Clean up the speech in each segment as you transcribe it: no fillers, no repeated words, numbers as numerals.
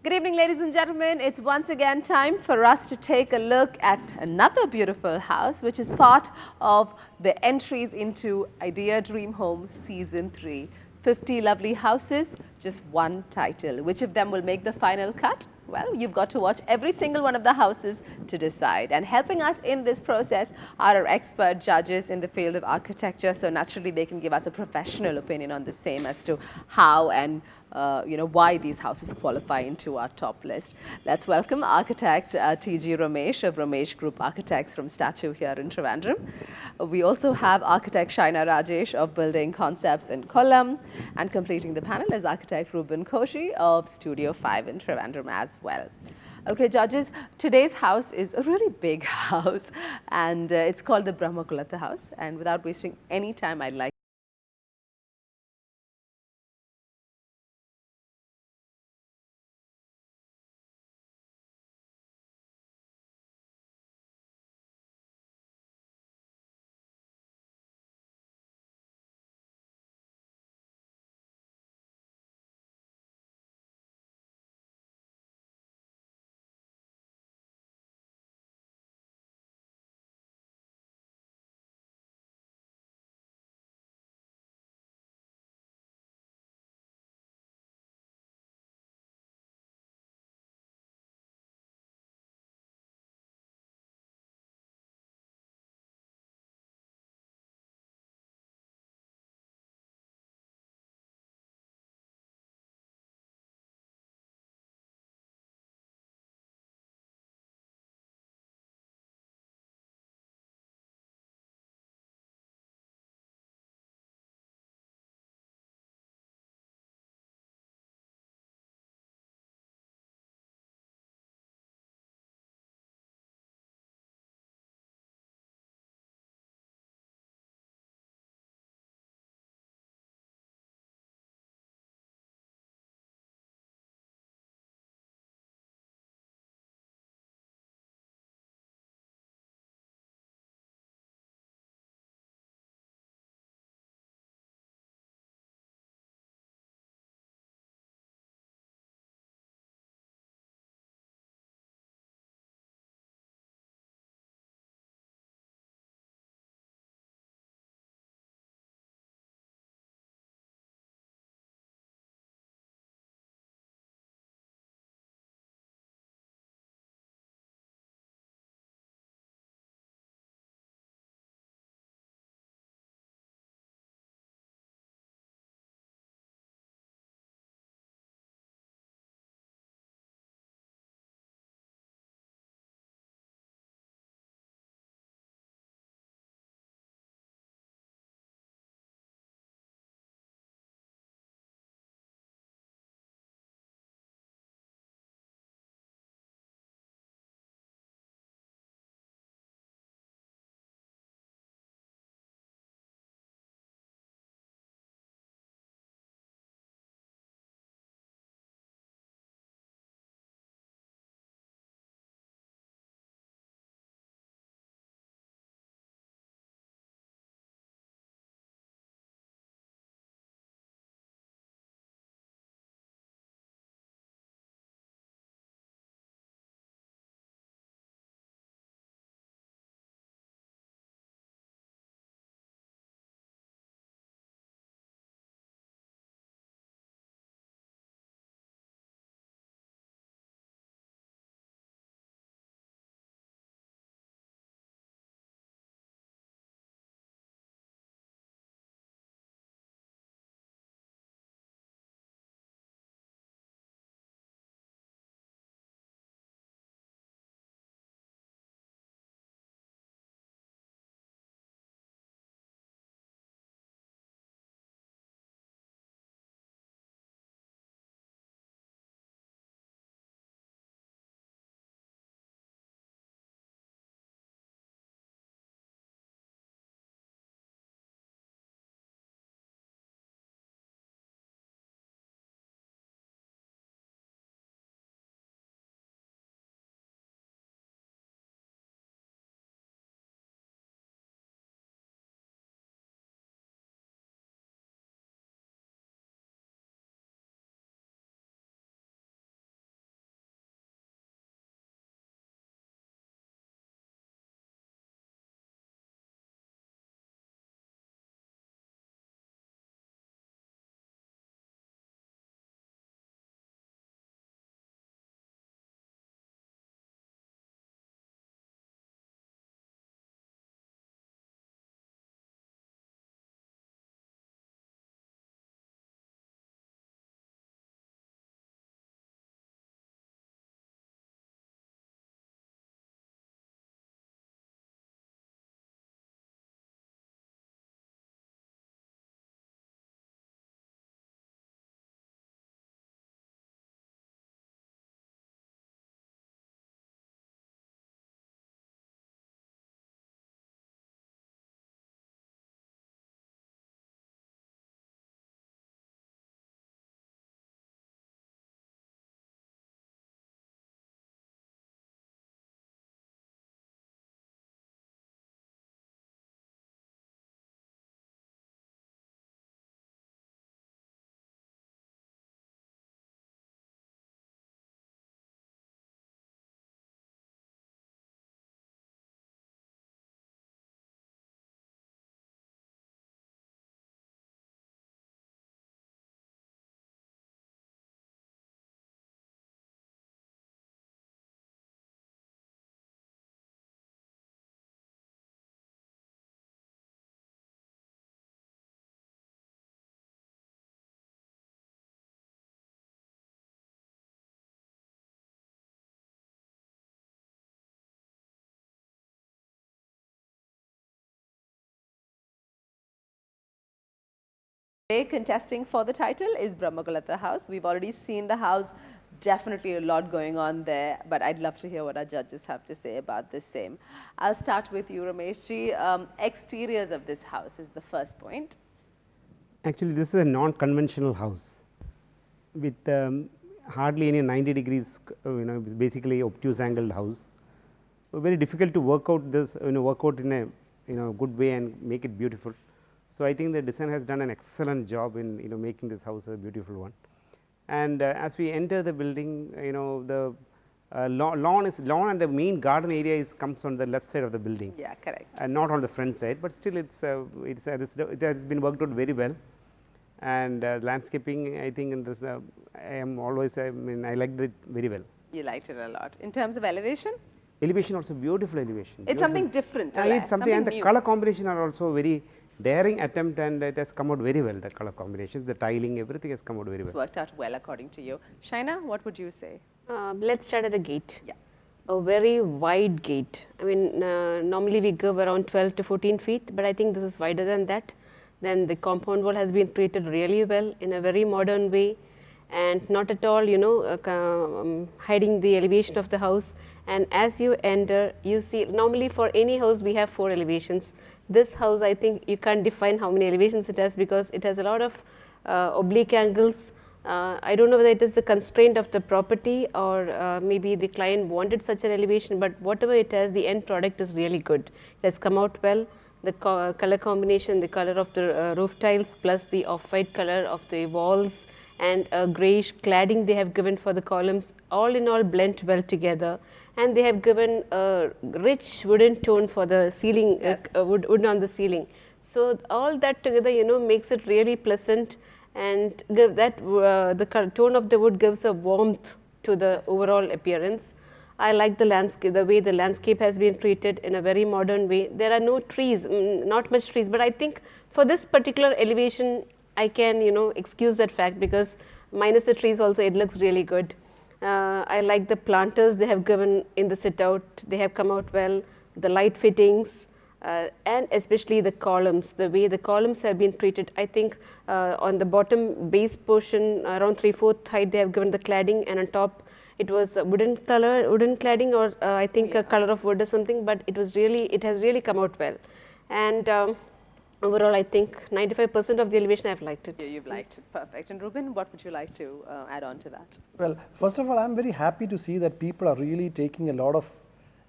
Good evening, ladies and gentlemen. It's once again time for us to take a look at another beautiful house, which is part of the entries into Idea Dream Home Season 3. 50 lovely houses, just one title. Which of them will make the final cut? Well, you've got to watch every single one of the houses to decide. And helping us in this process are our expert judges in the field of architecture. So naturally, they can give us a professional opinion on the same as to how and why these houses qualify into our top list. Let's welcome architect T.G. Ramesh of Ramesh Group Architects from Statue here in Trivandrum. We also have architect Shaina Rajesh of Building Concepts in Kollam, and completing the panel is architect Ruben Koshi of Studio 5 in Trivandrum as well. Okay, judges, today's house is a really big house, and it's called the Brahmakulath house. And without wasting any time, I'd like Contesting for the title is Brahmakulath house. We've already seen the house, definitely a lot going on there, but I'd love to hear what our judges have to say about the same. I'll start with you, Rameshji. Exteriors of this house is the first point. Actually, this is a non-conventional house with hardly any 90 degrees, it's basically obtuse angled house. Very difficult to work out this, work out in a good way and make it beautiful. So, I think the design has done an excellent job in making this house a beautiful one. And as we enter the building, the lawn and the main garden area comes on the left side of the building. Yeah, correct. And not on the front side, but still it has been worked out very well. And landscaping, I think in this, I liked it very well. You liked it a lot. In terms of elevation? Elevation also beautiful elevation. It's something different. It's something and new. The color combination are also very daring attempt, and it has come out very well. The color combinations, the tiling, everything has come out very well. It's worked out well according to you. Shaina, what would you say? Let's start at the gate. Yeah. A very wide gate. I mean, normally we give around 12 to 14 feet, but I think this is wider than that. Then the compound wall has been treated really well in a very modern way, and not at all, hiding the elevation of the house. And as you enter, you see, normally for any house we have 4 elevations. This house, I think you can't define how many elevations it has, because it has a lot of oblique angles. I don't know whether it is the constraint of the property or maybe the client wanted such an elevation, but whatever it has, the end product is really good. It has come out well. The color combination, the color of the roof tiles plus the off-white color of the walls and a greyish cladding they have given for the columns, all in all blend well together. And they have given a rich wooden tone for the ceiling, yes. wood on the ceiling. So all that together, makes it really pleasant, and give that the tone of the wood gives a warmth to the overall appearance. I like the landscape, the way the landscape has been treated in a very modern way. There are no trees, not much trees, but I think for this particular elevation, I can excuse that fact, because minus the trees also it looks really good. I like the planters they have given in the sit out, they have come out well, the light fittings and especially the columns, the way the columns have been treated. I think on the bottom base portion around 3/4 height they have given the cladding, and on top it was wooden cladding, or I think a color of wood or something, but it has really come out well. And overall, I think 95% of the elevation I have liked it. Yeah, you've liked it, perfect. And Ruben, what would you like to add on to that? Well, first of all, I'm very happy to see that people are really taking a lot of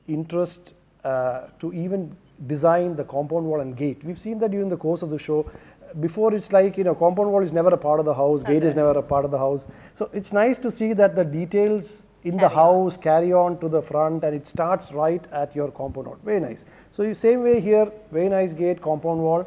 interest to even design the compound wall and gate. We've seen that during the course of the show. Before it's like, compound wall is never a part of the house, gate is never a part of the house. So it's nice to see that the details in the house carry on to the front, and it starts right at your compound wall. Very nice. So same way here, very nice gate, compound wall.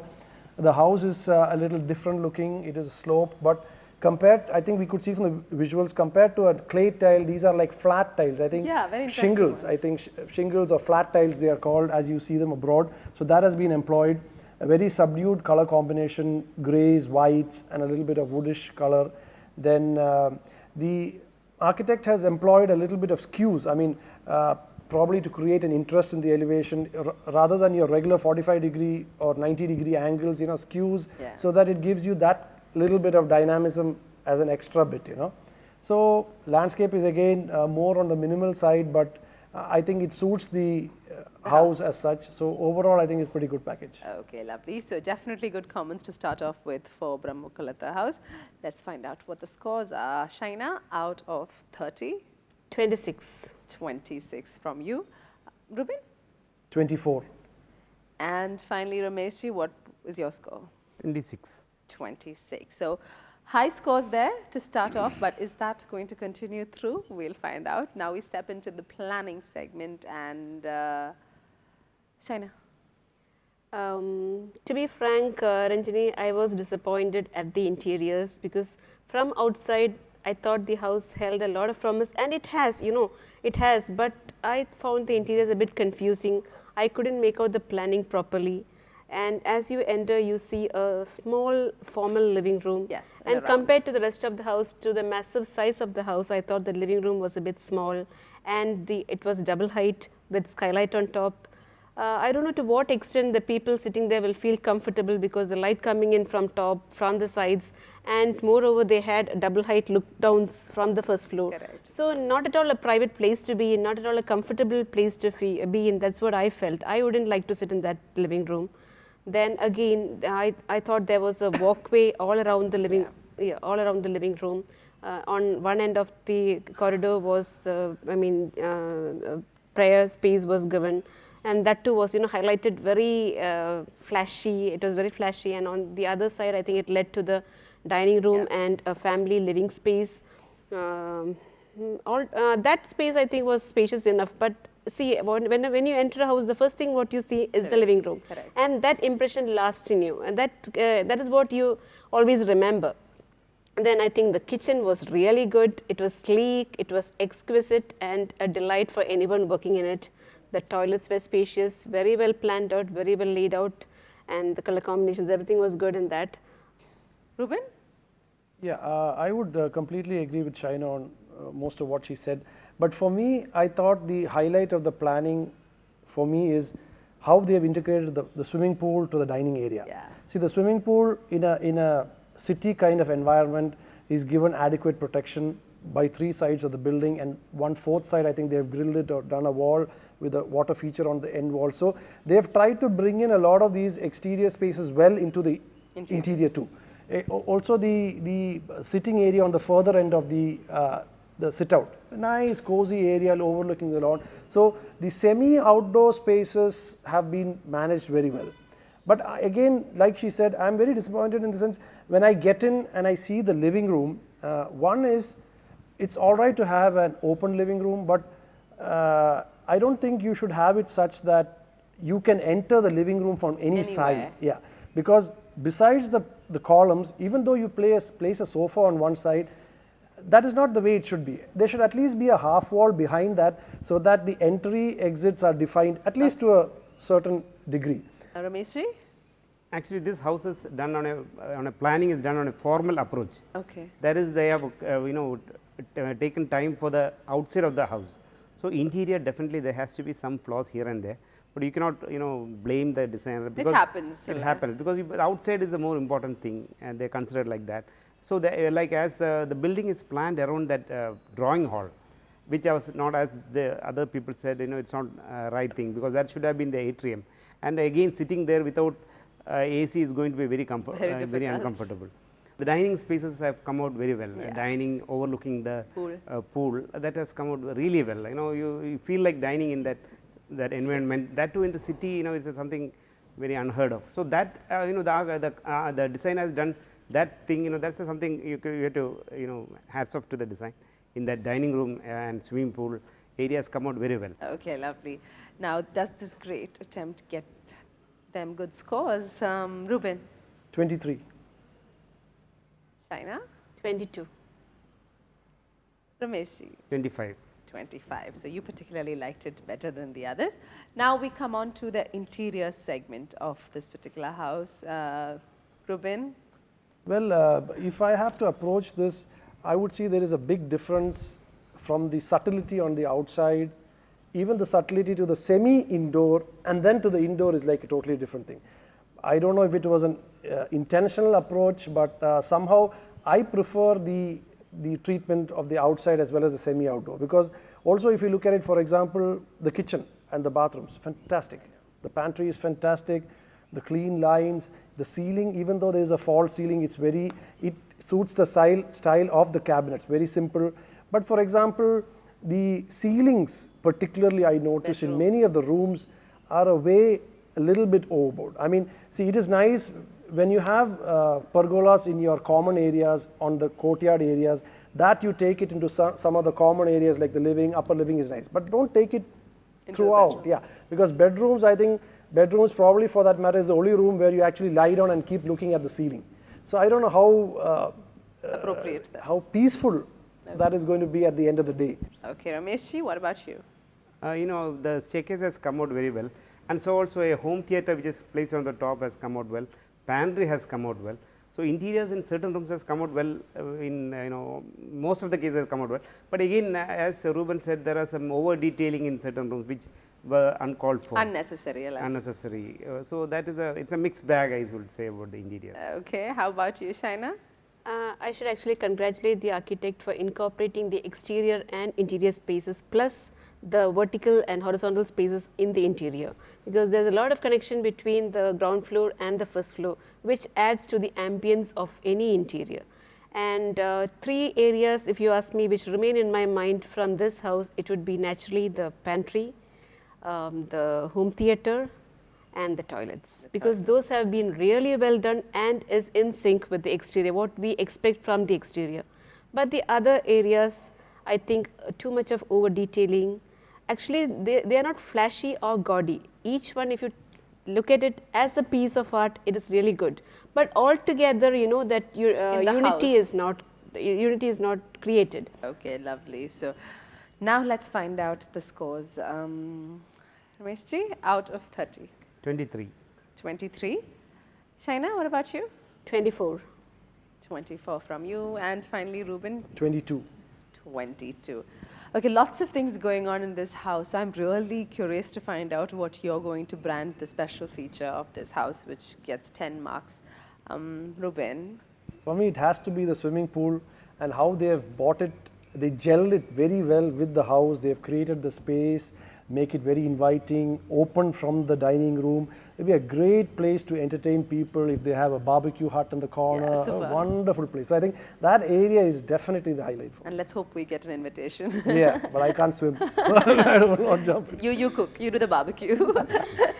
The house is a little different looking, it is a slope, but compared, I think we could see from the visuals, compared to a clay tile, these are like flat tiles. I think very shingles, I think shingles or flat tiles they are called as you see them abroad. So that has been employed. A very subdued color combination, grays, whites, and a little bit of woodish color. Then the architect has employed a little bit of skews. I mean, probably to create an interest in the elevation, rather than your regular 45-degree or 90-degree angles, skews, so that it gives you that little bit of dynamism as an extra bit, So landscape is again more on the minimal side, but I think it suits the house as such. So overall, I think it's a pretty good package. Okay, lovely. So definitely good comments to start off with for Brahmakulath house. Let's find out what the scores are. Shaina, out of 30? 26. 26 from you. Ruben? 24. And finally, Rameshji, what is your score? 26. 26. So high scores there to start off, but is that going to continue through? We'll find out. Now we step into the planning segment, and Shaina. To be frank, Ranjini, I was disappointed at the interiors, because from outside I thought the house held a lot of promise, and it has, it has, but I found the interiors a bit confusing. I couldn't make out the planning properly. And as you enter, you see a small formal living room. Yes. And compared to the rest of the house, to the massive size of the house, I thought the living room was a bit small, and it was double height with skylight on top. I don't know to what extent the people sitting there will feel comfortable because the light coming in from top, from the sides, and moreover they had double height look downs from the first floor. Correct. So not at all a private place to be in, not at all a comfortable place to be in. That's what I felt. I wouldn't like to sit in that living room. Then again, I thought there was a walkway all around the living, all around the living room. On one end of the corridor was the, prayer space was given, and that too was highlighted very flashy. It was very flashy, and on the other side, I think it led to the dining room and a family living space. That space I think was spacious enough, but see, when you enter a house, the first thing what you see is the living room. Correct. And that impression lasts in you, and that is what you always remember. Then I think the kitchen was really good. It was sleek, it was exquisite, and a delight for anyone working in it. The toilets were spacious, very well planned out, very well laid out, and the color combinations, everything was good in that. Ruben? Yeah, I would completely agree with Shaina on most of what she said. But for me, I thought the highlight of the planning for me is how they have integrated the swimming pool to the dining area. Yeah. See, the swimming pool in a city kind of environment is given adequate protection by 3 sides of the building, and 1/4 side I think they have grilled it or done a wall with a water feature on the end wall. So they have tried to bring in a lot of these exterior spaces well into the interior too. Also the sitting area on the further end of the sit out, nice cozy area overlooking the lawn. So the semi outdoor spaces have been managed very well. But again, like she said, I am very disappointed in the sense when I get in and I see the living room. One is, it's all right to have an open living room, but I don't think you should have it such that you can enter the living room from any side. Yeah, because besides the columns, even though you place a sofa on one side, that is not the way it should be. There should at least be a half wall behind that, so that the entry exits are defined at least to a certain degree. Rameshji? Actually, this house is done on a planning is done on a formal approach. Okay. That is, they have taken time for the outside of the house. So interior, definitely there has to be some flaws here and there, but you cannot blame the designer because it happens. It happens because the outside is the more important thing, and they consider it like that. So like as the building is planned around that drawing hall, which was not, as the other people said, it's not right thing, because that should have been the atrium. And again, sitting there without AC is going to be very very uncomfortable. The dining spaces have come out very well. Dining overlooking the pool, that has come out really well. You feel like dining in that environment. That too in the city, it's something very unheard of. So that the design has done that thing. That's something you have to hats off to the design in that dining room and swimming pool. Areas come out very well. Okay, lovely. Now, does this great attempt get them good scores? Ruben? 23. Shaina? 22. Rameshji? 25. 25. So you particularly liked it better than the others. Now we come on to the interior segment of this particular house. Ruben? Well, if I have to approach this, I would see there is a big difference from the subtlety on the outside, even the subtlety to the semi-indoor, and then to the indoor is like a totally different thing. I don't know if it was an intentional approach, but somehow I prefer the treatment of the outside as well as the semi-outdoor, because also if you look at it, for example, the kitchen and the bathrooms, fantastic. The pantry is fantastic, the clean lines, the ceiling, even though there is a false ceiling, it suits the style of the cabinets, very simple. But for example, the ceilings, particularly I noticed in many of the rooms, are a little bit overboard. I mean, see, it is nice when you have pergolas in your common areas, on the courtyard areas, that you take it into some of the common areas like the living, upper living is nice, but don't take it throughout. Yeah, because bedrooms, I think, bedrooms probably for that matter is the only room where you actually lie down and keep looking at the ceiling. So I don't know how appropriate how peaceful that is going to be at the end of the day. Okay, Rameshji, what about you? The staircase has come out very well, and so also a home theatre which is placed on the top has come out well. Pantry has come out well. So interiors in certain rooms has come out well. In most of the cases has come out well. But again, as Ruben said, there are some over detailing in certain rooms which were uncalled for. Unnecessary. Unnecessary. So that is it's a mixed bag, I would say, about the interiors. Okay, how about you, Shaina? I should actually congratulate the architect for incorporating the exterior and interior spaces plus the vertical and horizontal spaces in the interior, because there is a lot of connection between the ground floor and the first floor, which adds to the ambience of any interior. And 3 areas, if you ask me, which remain in my mind from this house, it would be naturally the pantry, the home theatre and the toilets, because those have been really well done and is in sync with the exterior, what we expect from the exterior. But the other areas, I think too much of over detailing. Actually, they are not flashy or gaudy. Each one, if you look at it as a piece of art, it is really good. But altogether, you know that unity is not created. Okay, lovely. So now let's find out the scores. Rameshji, out of 30. 23. 23. Shaina, what about you? 24. 24 from you. And finally, Ruben? 22. 22. Okay, lots of things going on in this house. I'm really curious to find out what you're going to brand the special feature of this house, which gets 10 marks. Ruben? For me, it has to be the swimming pool and how they have bought it. They gelled it very well with the house. They have created the space, make it very inviting, open from the dining room. It'd be a great place to entertain people if they have a barbecue hut in the corner. Yeah, a wonderful place. So I think that area is definitely the highlight for me. And let's hope we get an invitation. Yeah, but I can't swim. I don't know jump. You cook, you do the barbecue.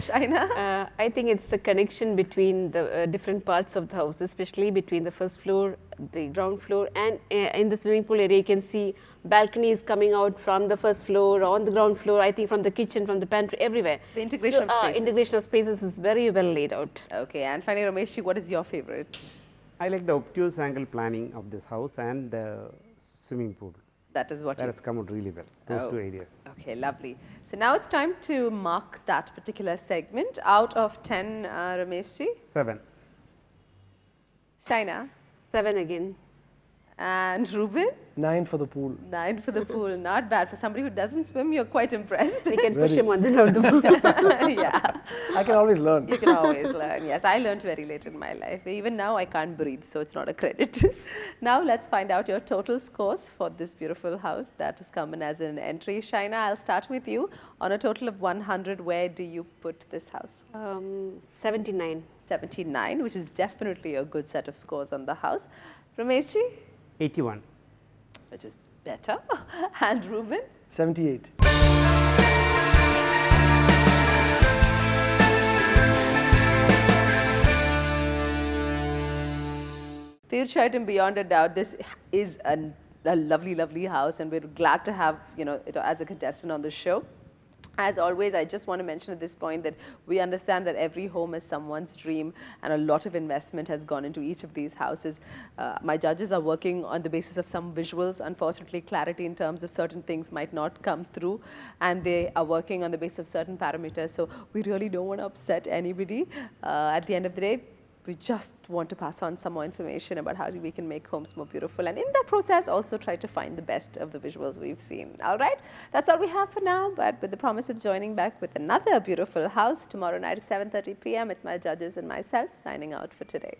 Shaina? I think it's the connection between the different parts of the house, especially between the first floor, the ground floor, and in the swimming pool area you can see balconies coming out from the first floor, on the ground floor, I think from the kitchen, from the pantry, everywhere. The integration of spaces. Integration of spaces is very well laid out. Okay, and finally, Rameshji, what is your favorite? I like the obtuse angle planning of this house and the swimming pool. That is what That has come out really well, those 2 areas. Okay, lovely. So now it's time to mark that particular segment. Out of 10, Rameshji? 7. Shaina? 7 again. And Ruben? 9 for the pool. 9 for the pool. Not bad. For somebody who doesn't swim, you're quite impressed. We can push him on the pool. Yeah. I can always learn. You can always learn. Yes, I learned very late in my life. Even now, I can't breathe, so it's not a credit. Now, let's find out your total scores for this beautiful house that has come in as an entry. Shaina, I'll start with you. On a total of 100, where do you put this house? 79. 79, which is definitely a good set of scores on the house. Rameshji? 81. Which is better. And Ruben? 78. Tirchaitum, beyond a doubt, this is a lovely, lovely house, and we're glad to have it as a contestant on the show. As always, I just want to mention at this point that we understand that every home is someone's dream, and a lot of investment has gone into each of these houses. My judges are working on the basis of some visuals. Unfortunately, clarity in terms of certain things might not come through, and they are working on the basis of certain parameters. So we really don't want to upset anybody. At the end of the day, we just want to pass on some more information about how we can make homes more beautiful, and in that process also try to find the best of the visuals we've seen. All right, that's all we have for now, but with the promise of joining back with another beautiful house tomorrow night at 7:30 p.m. It's my judges and myself signing out for today.